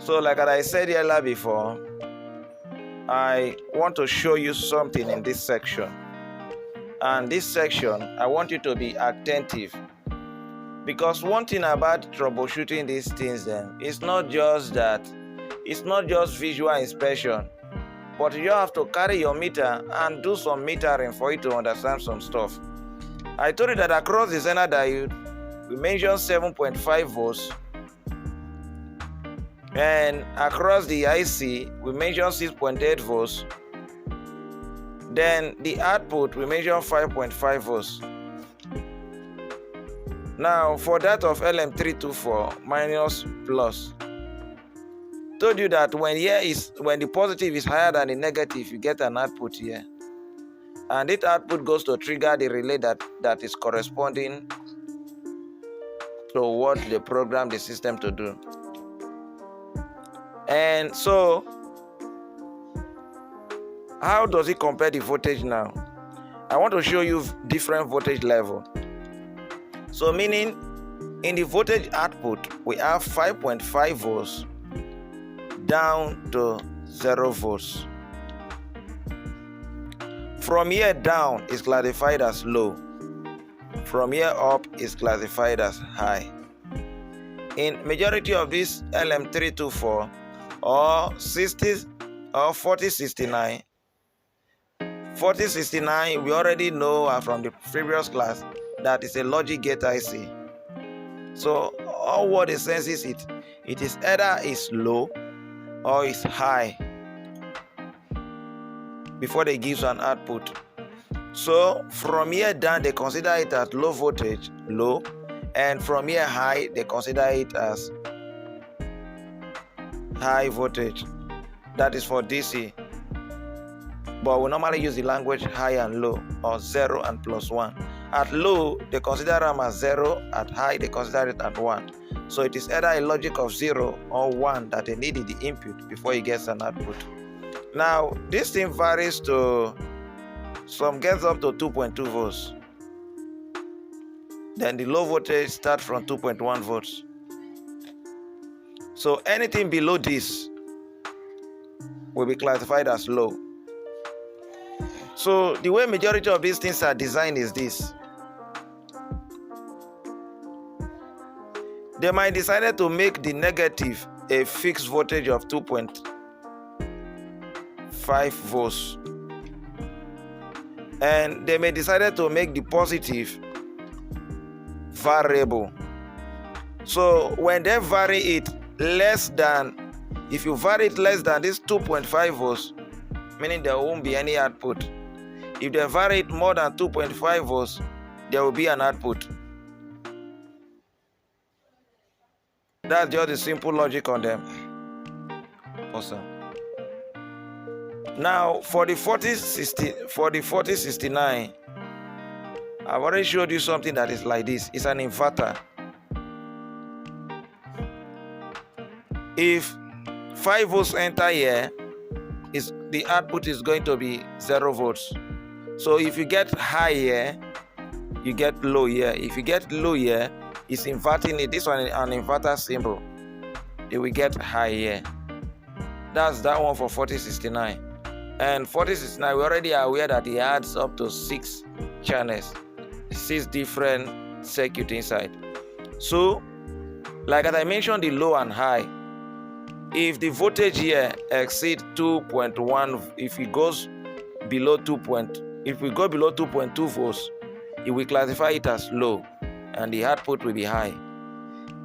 So like I said earlier before, I want to show you something in this section. And this section, I want you to be attentive. Because one thing about troubleshooting these things then, it's not just visual inspection, but you have to carry your meter and do some metering for you to understand some stuff. I told you that across the Zener diode, we measure 7.5 volts. And across the IC, we measure 6.8 volts. Then the output, we measure 5.5 volts. Now, for that of LM324, minus plus, told you that when the positive is higher than the negative, you get an output here. And this output goes to trigger the relay that is corresponding to what they program the system to do. And so, how does it compare the voltage now? I want to show you different voltage level. So meaning, in the voltage output, we have 5.5 volts down to 0 volts. From here down is classified as low. From here up is classified as high. In majority of this LM324 or 4069, 4069 we already know from the previous class that is a logic gate IC. So all what it senses it is either is low or is high before they give an output. So from here down they consider it as low voltage, low, and from here high they consider it as high voltage. That is for DC. But we normally use the language high and low, or 0 and plus 1. At low, they consider them as 0. At high, they consider it at 1. So it is either a logic of 0 or 1 that they need in the input before it gets an output. Now, this thing varies to, some gets up to 2.2 volts. Then the low voltage starts from 2.1 volts. So anything below this will be classified as low. So the way majority of these things are designed is this. They might decide to make the negative a fixed voltage of 2.5 volts. And they may decide to make the positive variable. So when they vary it less than, if you vary it less than this 2.5 volts, meaning there won't be any output. If they vary it more than 2.5 volts, there will be an output. That's just the simple logic on them. Awesome. Now, for the 4069, I've already showed you something that is like this. It's an inverter. If 5 volts enter here, the output is going to be 0 volts. So if you get high here, you get low here. If you get low here, it's inverting it. This one is an inverter symbol. Then we get high here. That's that one for 4069. And 4069, we already are aware that it adds up to 6 channels, 6 different circuits inside. So, like as I mentioned, the low and high. If the voltage here exceeds 2.1, if it goes below 2.2 volts, it will classify it as low, and the output will be high.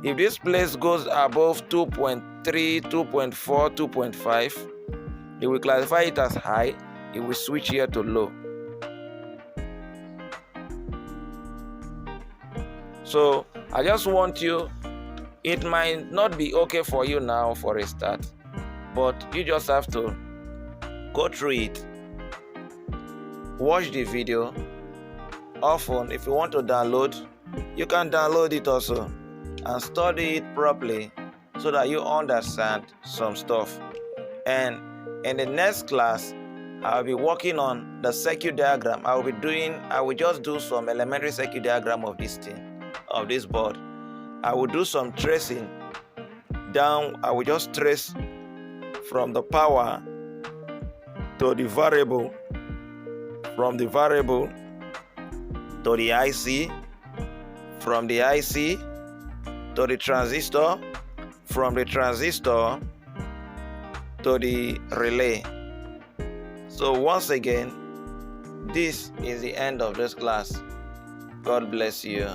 If this place goes above 2.3, 2.4, 2.5, it will classify it as high. It will switch here to low. So I just want you, it might not be okay for you now for a start, but you just have to go through it, watch the video. Often, if you want to download, you can download it also and study it properly so that you understand some stuff. And in the next class, I'll be working on the circuit diagram. I will just do some elementary circuit diagram of this thing, of this board. I will do some tracing down. I will just trace from the power to the variable, from the variable to the IC, from the IC to the transistor, from the transistor to the relay. So once again, this is the end of this class. God bless you.